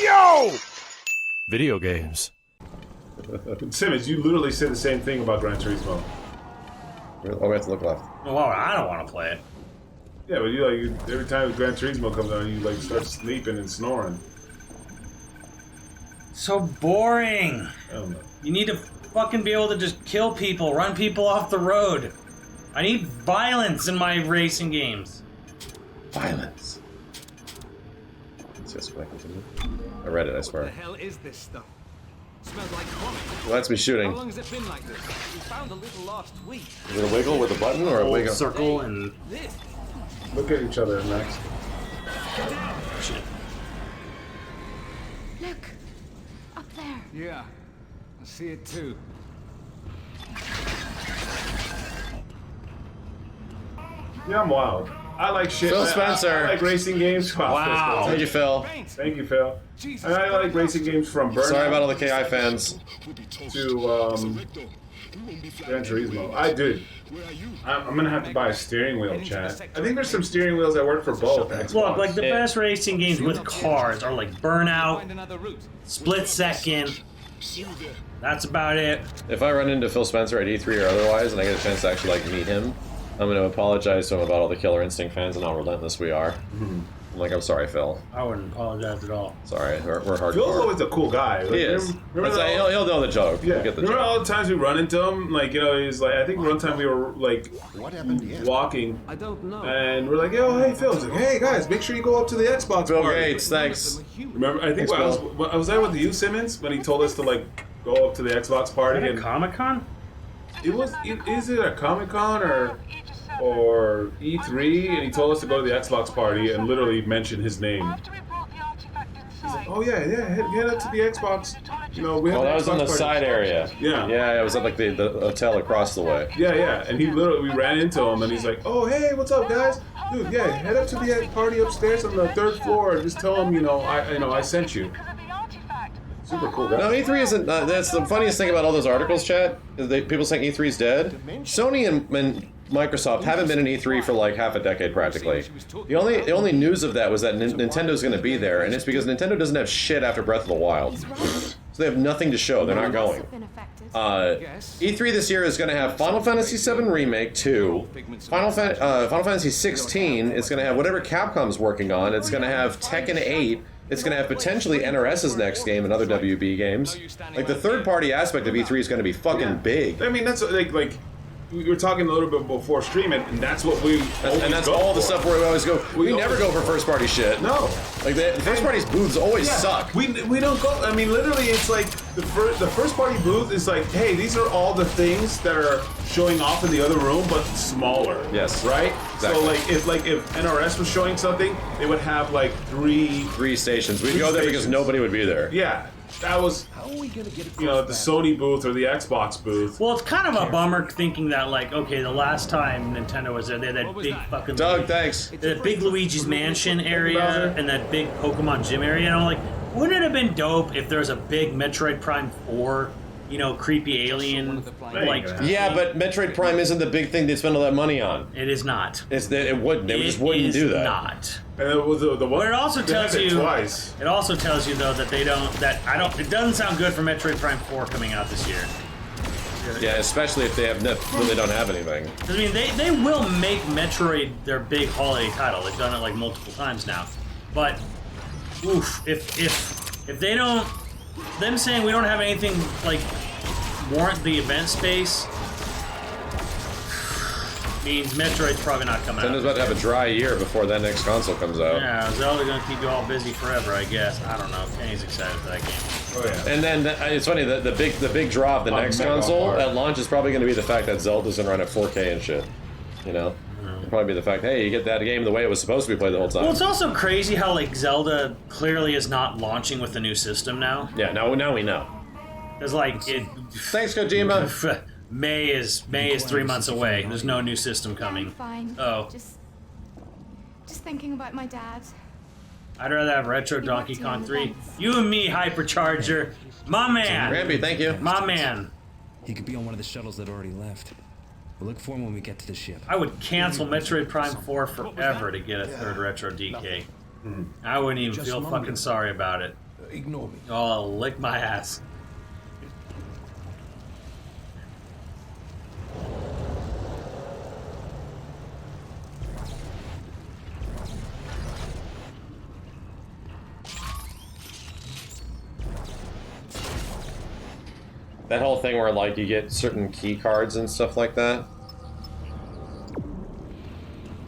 Yo! Video games. Simmons, you literally said the same thing about Gran Turismo. Oh, we have to look left. Well, I don't want to play it. Yeah, but you every time Gran Turismo comes on, you like start sleeping and snoring. So boring. I don't know. You need to fucking be able to just kill people, run people off the road. I need violence in my racing games. Violence. Let's just go back into it. I read it, I swear. What the hell is this stuff? Smells like vomit. Let's be shooting. How long has it been like this? We found a little last week. Is it a wiggle with a button or a Old wiggle? circle and This. Look at each other, Max. shit. Look, up there. Yeah, I see it too. Yeah, I'm wild. I like shit. Phil man. Spencer. I like racing games. Wow. Thank you, Phil. Thank you, Phil. Jesus And I like racing games from Burnout Sorry about all the KI fans. to Gran Turismo. I do. I'm gonna have to buy a steering wheel, chat. I think there's some steering wheels that work for both. Xbox. Look, like the best racing games with cars are like Burnout, Find another route. Split Second. That's about it. If I run into Phil Spencer at E3 or otherwise and I get a chance to actually like meet him, I'm going to apologize to him about all the Killer Instinct fans and how relentless we are. I'm like, I'm sorry, Phil. I wouldn't apologize at all. Sorry, we're hardcore. Phil's always a cool guy. Like, He is. Remember That's- the- he'll know the joke. Yeah. He'll get the Remember joke. all the times we run into him? Like, he's like, I think one time we were like walking, I don't know. and we're like, yo, hey Phil. He's like, hey guys, make sure you go up to the Xbox Bill party. Gates, thanks. Remember? I think Thanks, I was there with you, Simmons, when he told us to like go up to the Xbox party, and Comic Con? it was. Is it a Comic Con or E3? And he told us to go to the Xbox party and literally mention his name. He's like, oh yeah, head up to the Xbox. We have Well, the that was in Xbox the party. side area. Yeah. Yeah, it was at like the hotel across the way. Yeah, and we ran into him, and he's like, "Oh, hey, what's up, guys? Dude, yeah, head up to the party upstairs on the 3rd floor. Just tell him, I sent you." Super cool guy. No, E3 isn't. That's the funniest thing about all those articles, chat. Is people saying E3's dead. Sony and Microsoft haven't been in E3 for like half a decade practically. The only news of that was that Nintendo's going to be there, and it's because Nintendo doesn't have shit after Breath of the Wild, so they have nothing to show. They're not going. E3 this year is going to have Final Fantasy VII Remake 2, Final Fantasy 16. It's going to have whatever Capcom's working on. It's going to have Tekken 8. It's going to have potentially NRS's next game and other WB games. Like, the third-party aspect of E3 is going to be fucking big. I mean, that's like we were talking a little bit before streaming, and that's what we always And that's go all the for. stuff where we always go. We never go for first-party shit. No. Like, the first-party booths always suck. We don't go. I mean, literally, it's like the first party booth is like, hey, these are all the things that are showing off in the other room, but smaller. Yes. Right. Exactly. So if NRS was showing something, they would have like three stations. We'd go there because nobody would be there. Yeah. That was, the Sony booth or the Xbox booth. Well, it's kind of a bummer thinking that, like, okay, the last time Nintendo was there, they had that big fucking... Doug, thanks. That big Luigi's Mansion area and that big Pokemon Gym area, and I'm like, wouldn't it have been dope if there was a big Metroid Prime 4, creepy alien, like... Yeah, but Metroid Prime isn't the big thing they spend all that money on. It is not. It wouldn't. They just wouldn't do that. It is not. And it was the one. But it also tells you twice. It also tells you though that they don't. It doesn't sound good for Metroid Prime 4 coming out this year. Yeah, especially if they really don't have anything. I mean, they will make Metroid their big holiday title. They've done it like multiple times now. But oof, if they don't, them saying we don't have anything like warrant the event space means Metroid's probably not coming out. Nintendo's about to have a dry year before that next console comes out. Yeah, Zelda gonna keep you all busy forever, I guess. I don't know. Kenny's excited for that game. Oh yeah. And then it's funny the big draw of the next console at launch is probably going to be the fact that Zelda's gonna run at 4K and shit. It'll probably be the fact, hey, you get that game the way it was supposed to be played the whole time. Well, it's also crazy how like Zelda clearly is not launching with the new system now. Yeah, now we know. It's like it. Thanks, Kojima. May is 3 months away. There's no new system coming. Fine. Oh. Just thinking about my dad. I'd rather have Retro Donkey Kong 3. You and me, Hypercharger. My man. Rampy, thank you. My man. He could be on one of the shuttles that already left. We'll look for him when we get to the ship. I would cancel Metroid Prime 4 forever to get a third Retro DK. I wouldn't even feel fucking sorry about it. Ignore me. Oh, lick my ass. That whole thing where like you get certain key cards and stuff like that.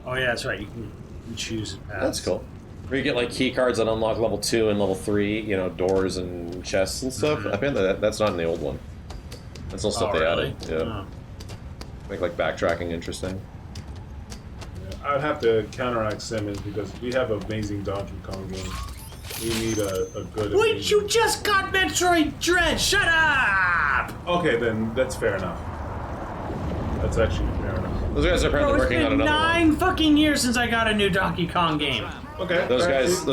Oh yeah, that's right. You can choose. That's cool. Where you get like key cards that unlock level 2 and level 3, you know, doors and chests and stuff. I think that's not in the old one. That's all stuff they really? added. Yeah. Make like backtracking interesting. I'd have to counteract Simmons because we have amazing Donkey Kong games. We need a good. Wait, amazing... you just got Metroid Dread! Shut up! Okay, then that's fair enough. That's actually fair enough. Those guys are apparently working on another one. 9 fucking years since I got a new Donkey Kong game. Okay. Those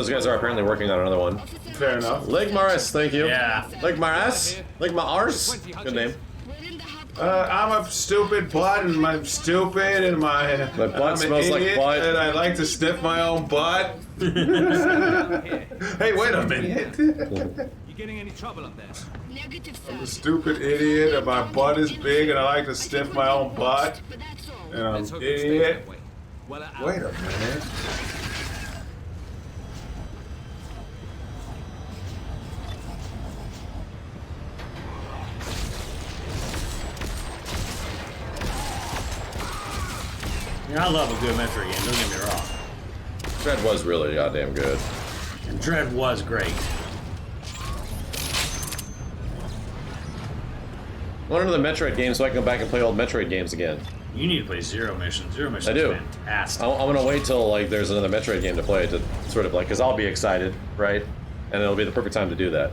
guys are apparently working on another one. Fair enough. Ligmaris, thank you. Yeah. Ligmaris? Ligmars? Good name. I'm a stupid butt, and I'm stupid, and my butt I'm an smells like idiot, butt. and I like to sniff my own butt. Hey, wait a minute. You getting any trouble up there? Negative, I'm a stupid idiot, and my butt is big, and I like to sniff my own butt. And I'm Let's an hope it stays idiot. that way. Well, Wait a minute. I love a good Metroid game, don't get me wrong. Dread was really goddamn good. And Dread was great. I want another Metroid game so I can go back and play old Metroid games again. You need to play Zero Mission. Zero Mission I do. is fantastic. I'm gonna wait till like there's another Metroid game to play to sort of like, because I'll be excited, right? And it'll be the perfect time to do that.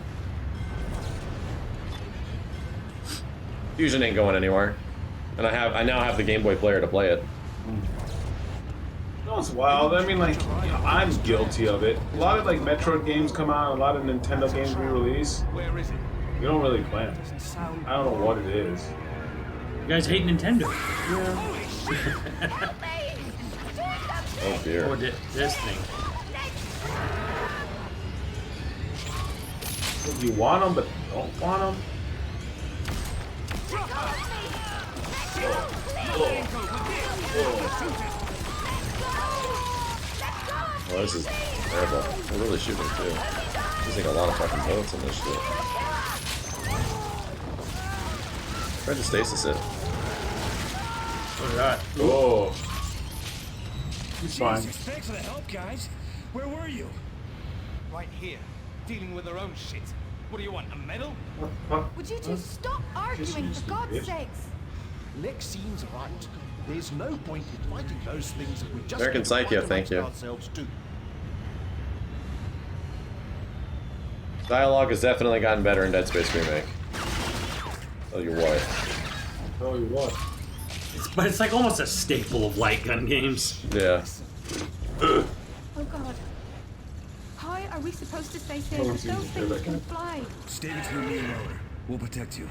Fusion ain't going anywhere, and I now have the Game Boy player to play it. You know what's wild? I mean, like, you know, I'm guilty of it. A lot of like Metroid games come out, a lot of Nintendo games re-release. where is it? You don't really play them. Doesn't sound. I don't know what it is. You guys hate Nintendo. Oh dear. Or this thing. You want them, but you don't want them. Well, this is terrible. We're really shooting too. There's like a lot of fucking bullets in this shit. Try to stasis it. Look at that. Oh. He's fine. Thanks for the help, guys. Where were you? Right here, dealing with their own shit. What do you want, a medal? What? Would you two stop arguing, for God's sakes? Lex seems right. There's no point in fighting those things that we just American get Psycho, right thank you. ourselves to. Dialogue has definitely gotten better in Dead Space Remake. Tell you what. Tell you what. But it's like almost a staple of light gun games. Yeah. Oh God. How are we supposed to stay safe if those things can fly? Stay between me and Roller. We'll protect you.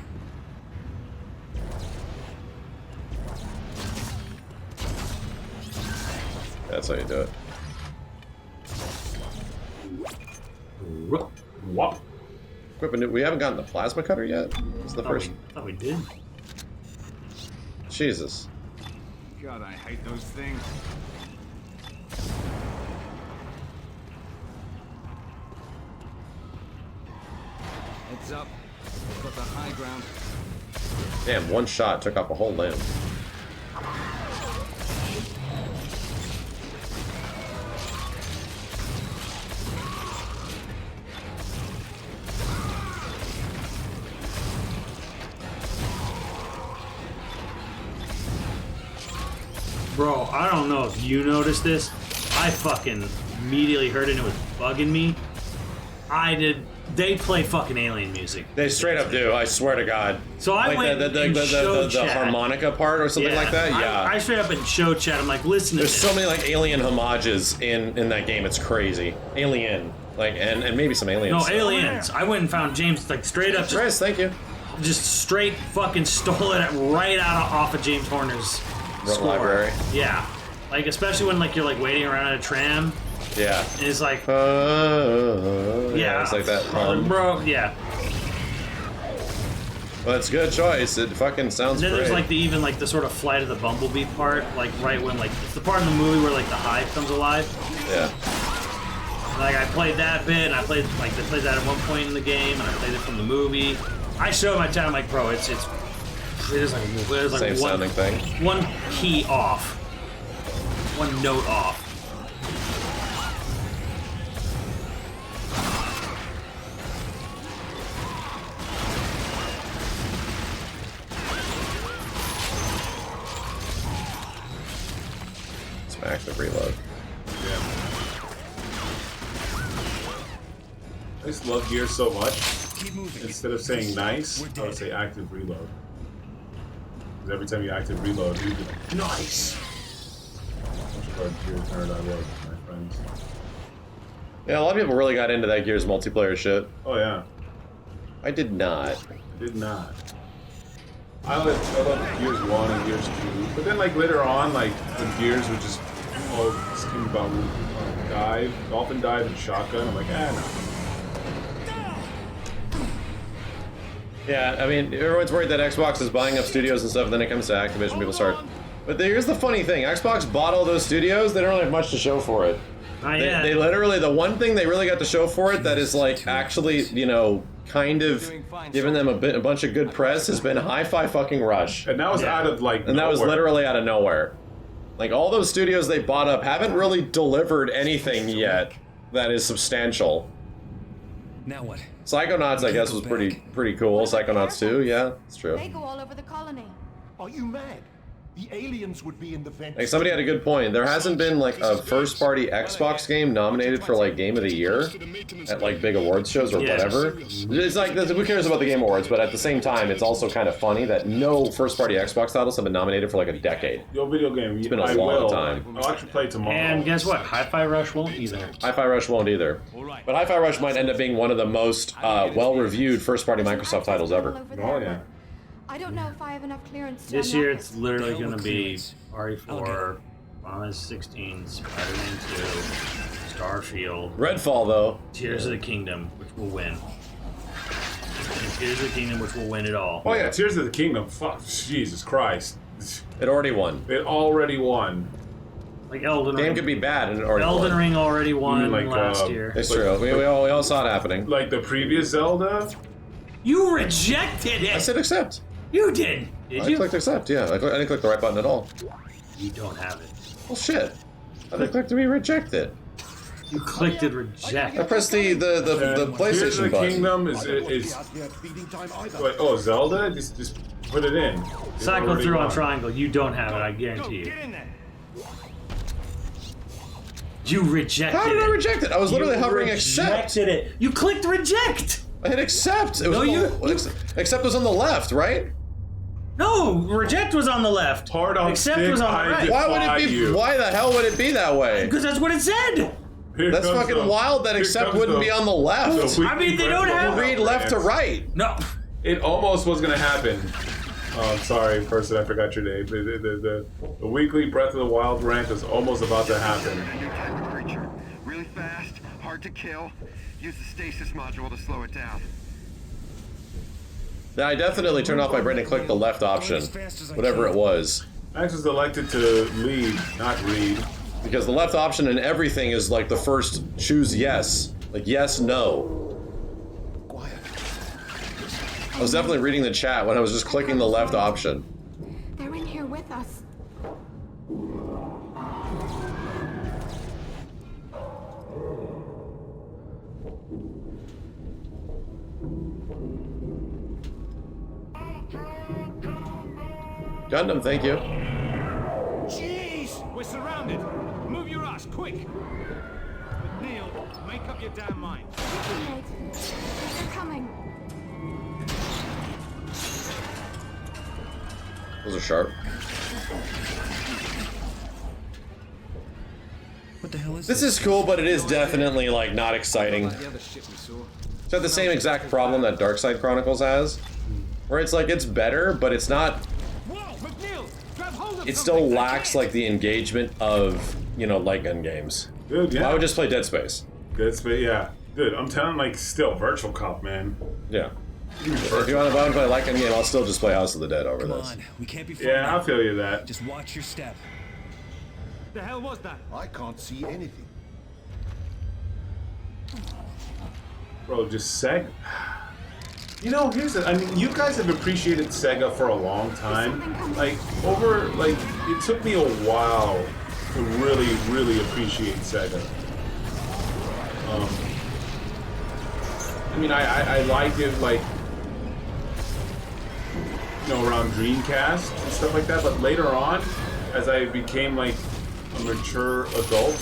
That's how you do it. Wop. Equipment. We haven't gotten the plasma cutter yet. It's the first. I thought we did. Jesus. God, I hate those things. Heads up. We've got the high ground. Damn, one shot took off a whole limb. Bro, I don't know if you noticed this. I fucking immediately heard it and it was bugging me. I did. They play fucking alien music. They straight up do. I swear to God. So I like went the harmonica part or something like that. Yeah. I straight up in show chat. I'm like, listen to There's this. so many like alien homages in that game. It's crazy. Alien, like, and maybe some aliens. No, aliens. I went and found James like straight up. Chris, thank you. Just straight fucking stole it right off of James Horner's score. Library. Yeah, like especially when like you're like waiting around at a tram Yeah. And it's like, yeah, it's like that. bro, yeah. Well, it's a good choice. It fucking sounds And then great. there's like the sort of Flight of the Bumblebee part, like right when like it's the part in the movie where like the hive comes alive. Yeah. Like I played that bit, and I played that at one point in the game, and I played it from the movie. I showed my chat, I'm like, bro, it is like Same sounding thing. one key off, one note off. Some active reload. Yeah. I just love Gears so much. Instead of saying nice, I would say active reload. Because every time you active reload, you be like, nice! Much of a Gears nerd I was, my friends. Yeah, a lot of people really got into that Gears multiplayer shit. Oh yeah. I did not. I did not. I love Gears 1 and Gears 2, but then like later on, like the Gears would just all scheme about dolphin dive and shotgun. I'm like, no. Yeah, I mean, everyone's worried that Xbox is buying up studios and stuff, and then it comes to Activision, people start. But here's the funny thing: Xbox bought all those studios. They don't really have much to show for it. They literally, the one thing they really got to show for it that is like actually, you know, kind of giving them a bunch of good press has been Hi-Fi fucking Rush. And that was out of like And that was literally out of nowhere. Like all those studios they bought up haven't really delivered anything yet that is substantial. Now what? Psychonauts, I guess, was pretty cool. Psychonauts 2, yeah, it's true. They go all over the colony. Are you mad? The aliens would be in the vent. Like somebody had a good point. There hasn't been like a first-party Xbox game nominated for like Game of the Year at like big awards shows or whatever. It's like who cares about the Game Awards? But at the same time, it's also kind of funny that no first-party Xbox titles have been nominated for like a decade. YoVideoGame. It's been a long time. I'll actually play tomorrow. And guess what? Hi-Fi Rush won't either. Hi-Fi Rush won't either. But Hi-Fi Rush might end up being one of the most well-reviewed first-party Microsoft titles ever. Oh yeah. I don't know if I have enough clearance to This unlock year it. it's literally going to be RE4, Final 16, Spider-Man 2, Starfield, Redfall, though. Tears of the Kingdom, which will win. And Tears of the Kingdom, which will win it all. Oh yeah, Tears of the Kingdom. Fuck, Jesus Christ. It already won. It already won. Like Elden Ring. Game could be bad and it already Elden won. Ring already won Like, last year. It's true. We all saw it happening. Like the previous Zelda. You rejected it! I said accept. You did! Did I you? clicked accept, yeah. I didn't click the right button at all. You don't have it. Well, shit. I didn't click to be rejected. You clicked it reject. I pressed the Tears of PlayStation the button. Kingdom is wait, oh, Zelda? Just put it in. It Cycle already through on won. triangle. You don't have it, I guarantee you. Get in there. You rejected it. How did I reject it? I was literally You hovering accept. rejected it. You clicked reject! I hit accept. It was No, accept was on the left, right? No, reject was on the left. Hard on Accept stick, was on the I right. Why would it be? you. Why the hell would it be that way? Because that's what it said. Here That's comes fucking the- wild that here accept comes wouldn't the- be on the left. the I mean, they weekly don't Breath of the have- Wild Read left to rant. right. No. It almost was gonna happen. Oh, I'm sorry, person, I forgot your name. The weekly Breath of the Wild rant is almost about to happen. A new type of creature. Really fast, hard to kill. Use the stasis module to slow it down. Yeah, I definitely turned off my brain and clicked the left option, whatever it was. Max was elected to lead, not read. Because the left option in everything is like the first choose yes. Like yes, no. I was definitely reading the chat when I was just clicking the left option. They're in here with us. Gundam, thank you. Jeez! We're surrounded. Move your ass, quick! Neil, make up your damn mind. Nate, they're coming. Those are sharp. What the hell is This is cool, but it is definitely like not exciting. It's got the same exact problem that Darkside Chronicles has, where it's like it's better, but it's not. Whoa, McNeil! Grab hold of It still something. lacks like the engagement of, you know, light gun games. Dude, yeah. I would just play Dead Space. Dead Space, yeah. Dude, I'm telling like still Virtual Cop, man. Yeah. If you want to play like a game, I'll still just play House of the Dead over Come this. on, we can't be. Yeah, I feel you that. Just watch your step. The hell was that? I can't see anything. Bro, just Sega. You know, here's the. I mean, you guys have appreciated Sega for a long time. Like it took me a while to really, really appreciate Sega. I mean, I liked it like, you know, around Dreamcast and stuff like that. But later on, as I became like a mature adult,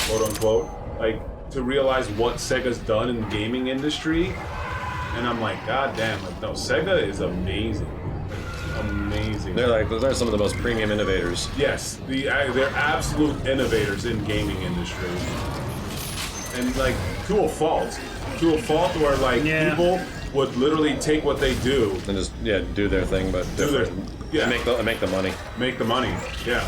quote unquote, like to realize what Sega's done in the gaming industry. And I'm like, God damn, like, no, Sega is amazing. Amazing. They're some of the most premium innovators. Yes, they're absolute innovators in gaming industry. And like, to a fault where like people would literally take what they do And just, do their thing, but different. yeah. And make the money. Make the money, yeah.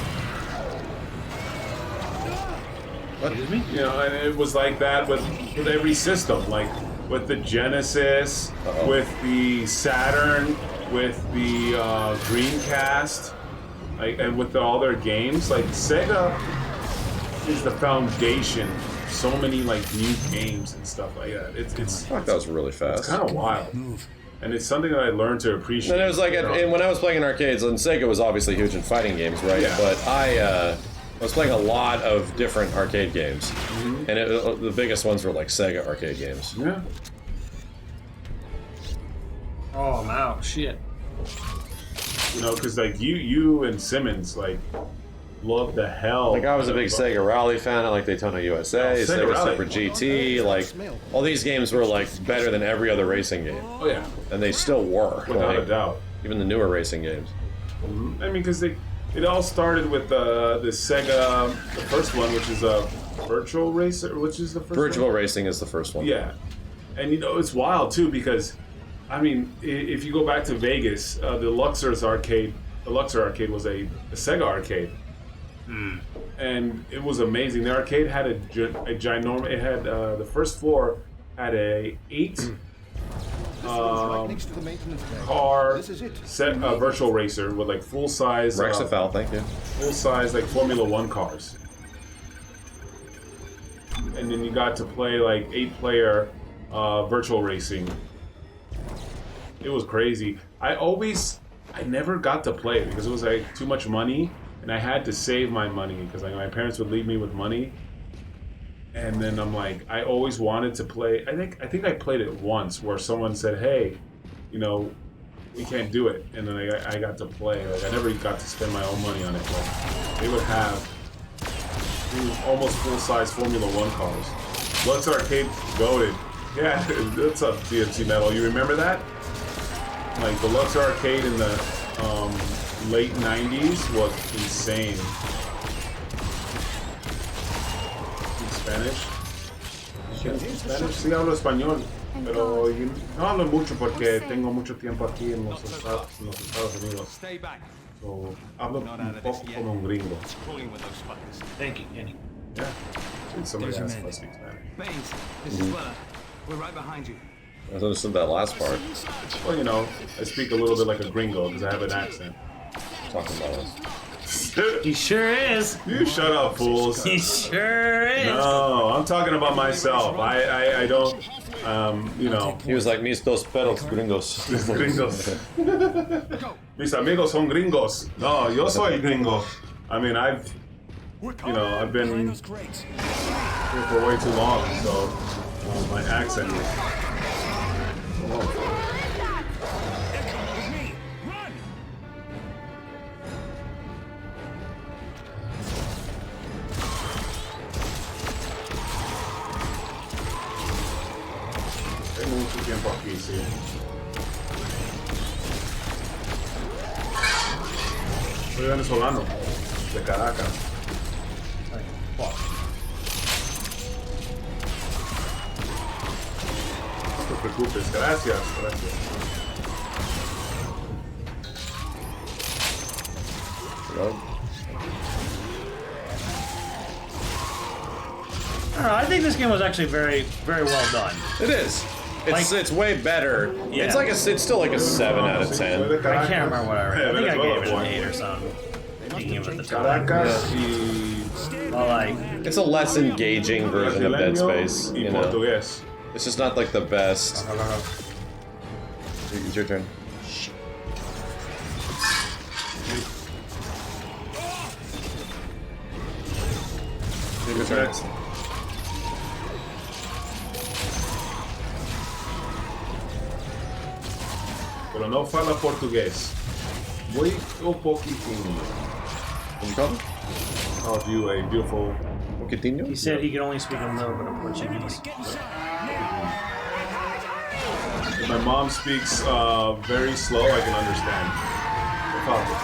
What? You know, and it was like that with every system, like with the Genesis, with the Saturn, with the Dreamcast, like, and with all their games. Like Sega is the foundation of so many like new games and stuff like that. It's I thought that was really fast. kind of wild, and it's something that I learned to appreciate. And it was like, you know? and when I was playing in arcades, and Sega was obviously huge in fighting games, right? Yeah. But I was playing a lot of different arcade games, and the biggest ones were like Sega arcade games. Yeah. Oh, I'm out. Shit. You know, because like you and Simmons like love the hell. Like I was a big Sega Rally fan. I like Daytona USA, Sega Sega Rally. Super GT. Like all these games were like better than every other racing game, Oh yeah, and they still were. without like, a doubt. Even the newer racing games. I mean, because it all started with the Sega, the first one, which is a Virtual Racer, which is the first Virtual one? Racing is the first one. Yeah, and you know it's wild too because, I mean, if you go back to Vegas, the Luxor arcade was a Sega arcade, and it was amazing. The arcade had a ginormous. It had the first floor had a 8 Right next to the maintenance bay. car This is it. set virtual racer with like full size Rexafal, thank you. full size like Formula One cars, and then you got to play like 8-player virtual racing. It was crazy. I never got to play it because it was like too much money, and I had to save my money because like my parents would leave me with money. And then I'm like, I always wanted to play. I think I played it once where someone said, "Hey, you know, we can't do it," and then I got to play. Like I never got to spend my own money on it. But they would have almost full-size Formula One cars. Lux Arcade goated. Yeah, that's up DMC Metal. You remember that? Like the Lux Arcade in the late '90s was insane. Spanish. Spanish, sí hablo español, pero no hablo mucho porque tengo mucho tiempo aquí en los Estados Unidos. Stay back. So, hablo un poco como un gringo. Pulling with those fuckers. Thank you, Kenny. Yeah. Somebody There's your has man. to speak Spanish. Baines, this is Weller. We're right behind you. I understood that last part. Well, you know, I speak a little bit like a gringo because I have an accent. Talking about us. He sure is. You shut up, fools. He sure is. No, I'm talking about myself. I don't, you know. He was like, mis dos perros gringos. Gringos. Mis amigos son gringos. No, yo soy gringo. I mean, I've been here Those crates. for way too long, so my accent is. Tengo mucho tiempo aquí, sí. Soy venezolano, de Caracas. No te preocupes, gracias. don't know, I think this game was actually very, very well done. It is. It's way better. Yeah. It's still like a 7 out of 10. I can't remember what I rated. I think I gave it an 8 or something. Thinking of it at the time. Caracas y... Well, like, It's a less engaging version of Dead Space. y You know, portugués. it's just not like the best. It's your turn. Your turn. Pero no fala portugués. Muy poquitinho. Can you call me? Called you a beautiful... Poquitinho? he said he could only speak a little bit of Portuguese. If my mom speaks very slow, I can understand. No problem.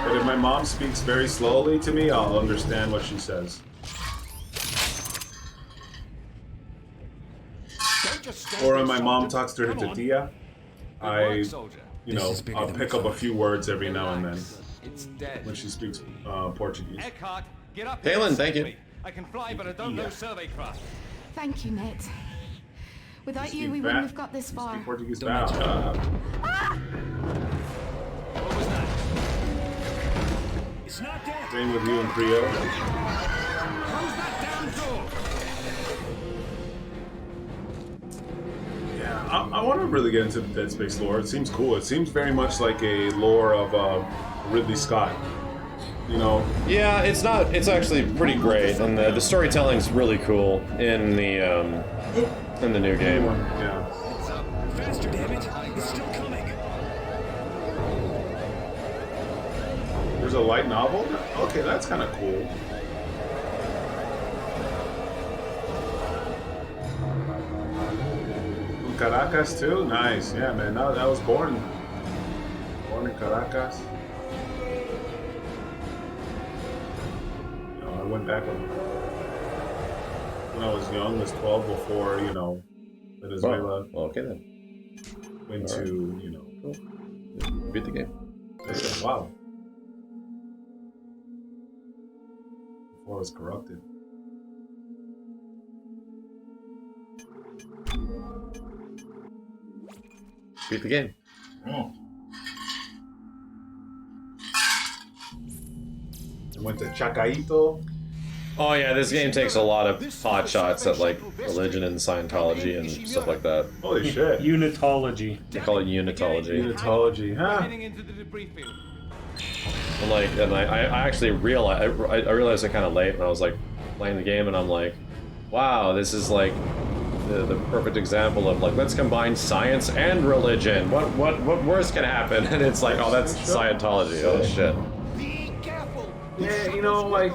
But if my mom speaks very slowly to me, I'll understand what she says. Or when my mom talks to her tía, you know, I'll pick up a few words every now and then when she speaks Portuguese. Eckhart, get up Halen, here. thank you. I can fly, but I don't know survey craft. Thank you, Nate. Without you, we Speak wouldn't back. have got this Speak far. Portuguese Don't now. What was that? It's not dead. Same with you in Creole. Close that damn door. Yeah, I want to really get into the Dead Space lore. It seems cool. It seems very much like a lore of Ridley Scott. You know? Yeah, it's not. It's actually pretty great, and the storytelling's really cool in the new game. Yeah. Faster, damn it! It's still coming. There's a light novel? Okay, that's kind of cool. Caracas too? Nice. Yeah, man. I was born in Caracas. You know, I went back when I was young, was 12 before, you know, Venezuela Well, okay then. went All right. to, you know. Cool. Beat the game. Wow. Before it was corrupted. Beat the game. I went to Chacaito. Oh yeah, this game takes a lot of pot shots at like religion and Scientology and stuff like that. Holy shit. Unitology. They call it unitology. Unitology, huh? Heading into the debris field. And I actually realized I realized it kind of late when I was like playing the game, and I'm like, wow, this is like the perfect example of like, let's combine science and religion. What worse can happen? And it's like, oh, that's Scientology. Oh shit. Be careful. Yeah, you know, like,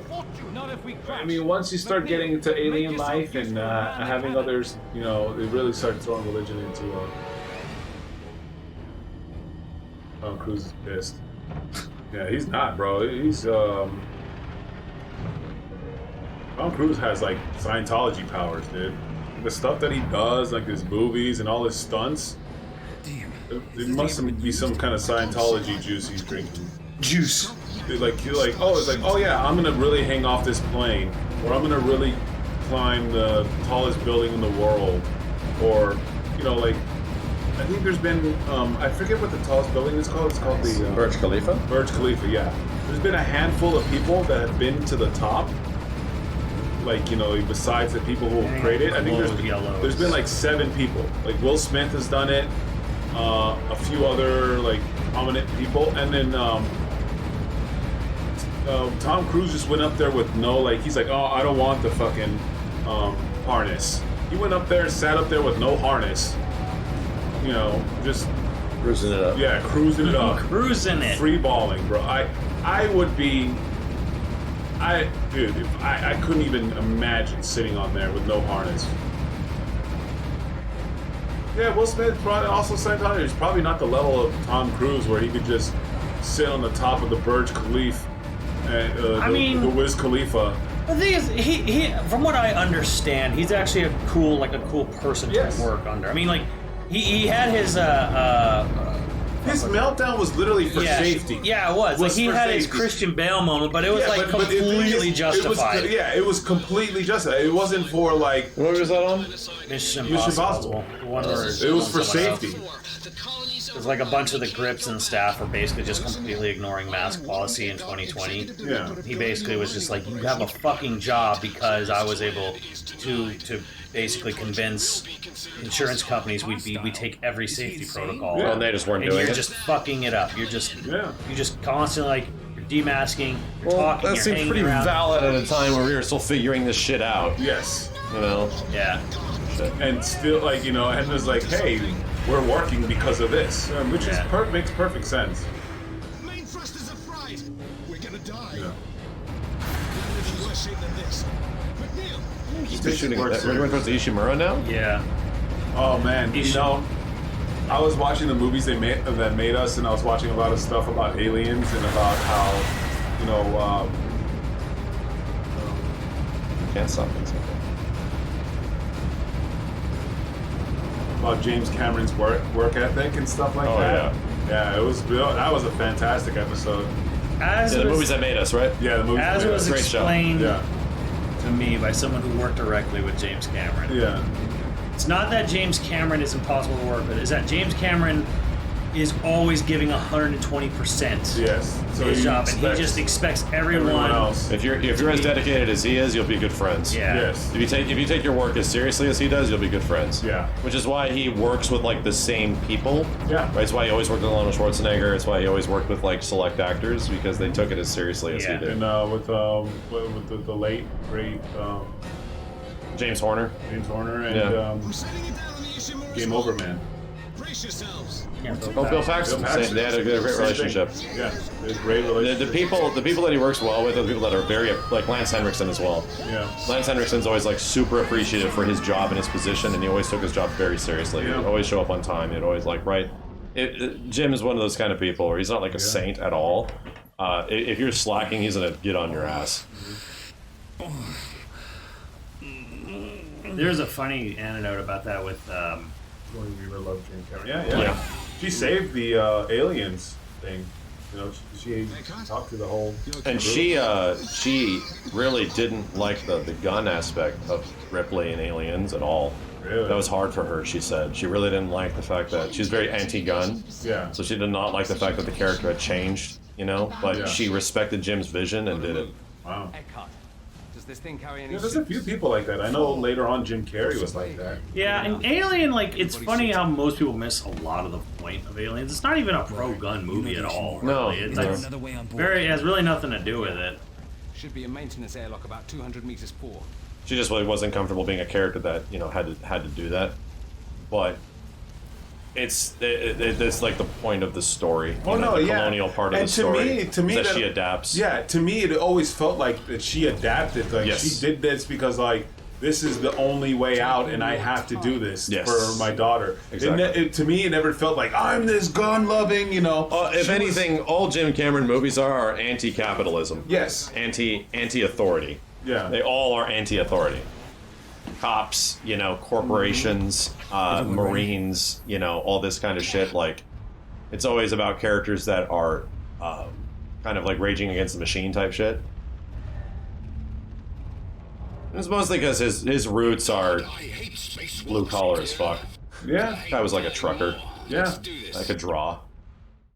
Not if we crash. I mean, once you start getting into alien life and having others, you know, they really start throwing religion into Tom Cruise is pissed. Yeah, he's not, bro. He's Tom Cruise has like Scientology powers, dude. The stuff that he does, like his movies and all his stunts, Damn. it must be some kind of Scientology juice he's drinking. Juice. You're like, oh yeah, I'm gonna really hang off this plane, or I'm gonna really climb the tallest building in the world, or, you know, like, I think there's been, I forget what the tallest building is called. It's called the Burj Khalifa? Burj Khalifa, yeah. There's been a handful of people that have been to the top. Like, you know, besides the people who have created, I think there's been like 7 people. Like Will Smith has done it, a few other like prominent people, and then Tom Cruise just went up there with no, like, he's like, oh, I don't want the fucking harness. He went up there, sat up there with no harness. You know, just Cruising it up. yeah, cruising it up, Cruising it. free balling, bro. I would be. Dude, if I couldn't even imagine sitting on there with no harness. Yeah, Will Smith probably also Scientology. He's probably not the level of Tom Cruise where he could just sit on the top of the Burj Khalifa, and the Wiz Khalifa. The thing is, he from what I understand, he's actually a cool person Yes. to work under. I mean, like, he had his His meltdown was literally for safety. Yeah, it was. Like he for had his safety. Christian Bale moment, but it was Yeah, like but the thing completely is, justified. It was completely justified. It wasn't for like. What was that on? Mission Impossible. Impossible. One where It was for safety. There's like a bunch of the grips and staff are basically just completely ignoring mask policy in 2020. Yeah. He basically was just like, you have a fucking job because I was able to basically convince insurance companies we take every safety protocol. Yeah. And they just weren't and doing you're it. just fucking it up. You're just constantly like you're demasking, you're Well, talking, that you're seems hanging pretty around. valid at a time where we were still figuring this shit out. Yes. You know? Yeah. And still, like, you know, and it was like, hey, we're working because of this, which is makes perfect sense. Main thrusters are fried. We're gonna die. Yeah. It's worse shape than this. But Neil, Still shooting. We're going towards the Ishimura now? Yeah. Oh man, you know, I was watching the movies that made us, and I was watching a lot of stuff about aliens and about how, you know, Can't stop things like that. about James Cameron's work ethic and stuff like that. Yeah, it was that was a fantastic episode. As the movies that made us, right? Yeah, the movies. As that made was us. Great show. explained Yeah. to me by someone who worked directly with James Cameron. Yeah. It's not that James Cameron is impossible to work with. It's that James Cameron is always giving 120%. Yes. To his job, and he just expects everyone else. If you're as dedicated as he is, you'll be good friends. Yeah. Yes. If you take your work as seriously as he does, you'll be good friends. Yeah. Which is why he works with like the same people. Yeah. Right. It's why he always worked with Arnold Schwarzenegger. It's why he always worked with like select actors because they took it as seriously as he did. And with the late great James Horner. James Horner and I'm setting it down on the Ishimura's Game Over Man. Brace yourselves. Bill Paxton. They had a great relationship. Yeah, they had a great relationship. The people that he works well with are the people that are very like Lance Henriksen as well. Yeah. Lance Henriksen's always like super appreciative for his job and his position, and he always took his job very seriously. Yeah. He'd always show up on time. He'd always like Jim is one of those kind of people where he's not like a saint at all. If you're slacking, he's gonna get on your ass. There's a funny anecdote about that with Going to love James Cameron. Yeah. She saved the aliens thing. You know, she talked to the whole. And she really didn't like the gun aspect of Ripley and Aliens at all. Really? That was hard for her, she said. She really didn't like the fact that she's very anti-gun. Yeah. So she did not like the fact that the character had changed, you know, but she respected Jim's vision and did it. Wow. Does this thing carry any? Yeah, there's a few people like that. I know later on Jim Carrey was like that. Yeah, and Alien, like, it's funny how most people miss a lot of the point of Aliens. It's not even a pro-gun movie at all. No. Really. It's No. like, Another way on board. it has really nothing to do with it. Should be a maintenance airlock about 200 meters forward. She just really wasn't comfortable being a character that, you know, had to do that. But it's like the point of the story. Oh you know, no, the yeah. colonial part of And the story. to me, is that she adapts. Yeah, to me, it always felt like that she adapted. Like Yes. she did this because like this is the only way out, and I have to do this Yes. for my daughter. Exactly. To me, it never felt like I'm this gun-loving. You know. If She was- anything, all Jim Cameron movies are anti-capitalism. Yes. Anti-authority. Yeah. They all are anti-authority. Cops, you know, corporations, Marines, you know, all this kind of shit. Like, it's always about characters that are kind of like raging against the machine type shit. It's mostly because his roots are blue collar as fuck. Yeah. Guy was like a trucker. Yeah. I could draw.